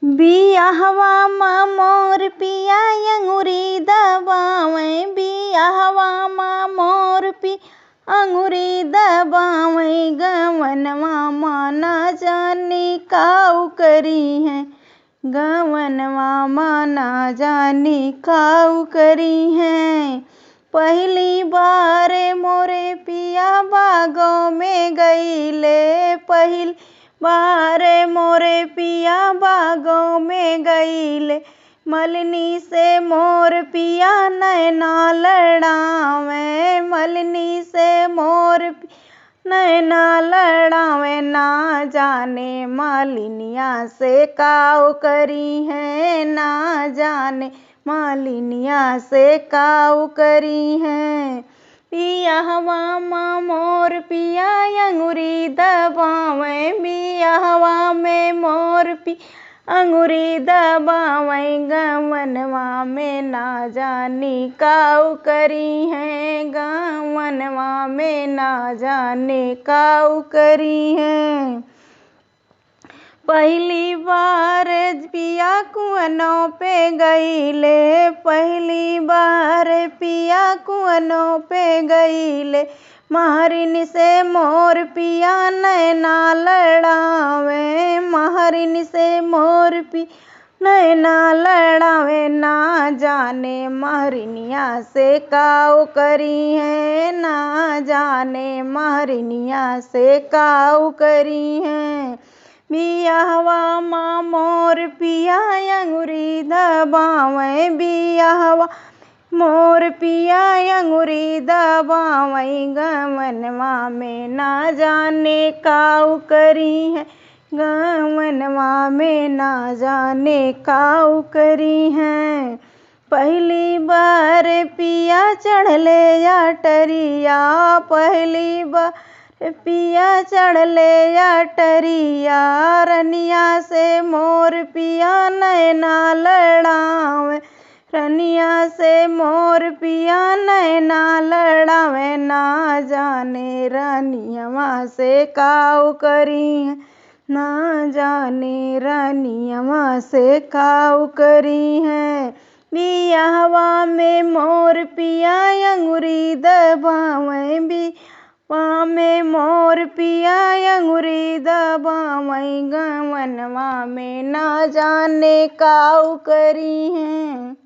बियाहवा माँ मोर पिया अंगूरी दबावे, बियाहवा माँ मोर पिया अंगूरी दबावे, गवनवा माँ ना जाने काऊ करी है, गवनवा माँ ना जाने काऊ करी है। पहली बार मोरे पिया बागों में गईले, पहली बार मोरे पिया बागों में गईले, मलनी से मोर पिया नैना लड़ावे, मलनी से मोर पिया नैना लड़ावे, ना जाने मालिनिया से काऊ करी है, ना जाने मालिनिया से काऊ करी है। बियाहवा माँ मोर पिया अंगूरी दबावे, बियाहवा में मोर पिया अंगूरी दबावे, गवनवा में ना जाने काऊ करी है, गवनवा में ना जाने काऊ करी है। पहली बार पिया कुआनों पे गईले, पहली बार पिया कुआनों पे गईले, महरिन से मोर पिया नैना लड़ावे, महरिन से मोर पिया नैना लड़ावे, ना जाने महरिनिया से काऊ करी है, ना जाने महरिनिया से काऊ करी है। बियाहवा माँ मोर पिया अंगूरी दबावे, बियाहवा मोर पिया अंगूरी दबावे, गवनवा में ना जाने काऊ करी है, गवनवा में ना जाने काऊ करी है। पहली बार पिया चढ़ले अटरिया, पहली बार पिया चढ़ले अटरिया, रनिया से मोर पिया नैना लड़ावे, रनिया से मोर पिया नैना लड़ावे, ना जाने रनियवा से काऊ करी है, ना जाने रनियवा से काऊ करी है। बियाहवा में मोर पिया अंगूरी दबावे, बियाहवा में मोर पिया अंगूरी दबावे, गवनवा में ना जाने काऊ करी है।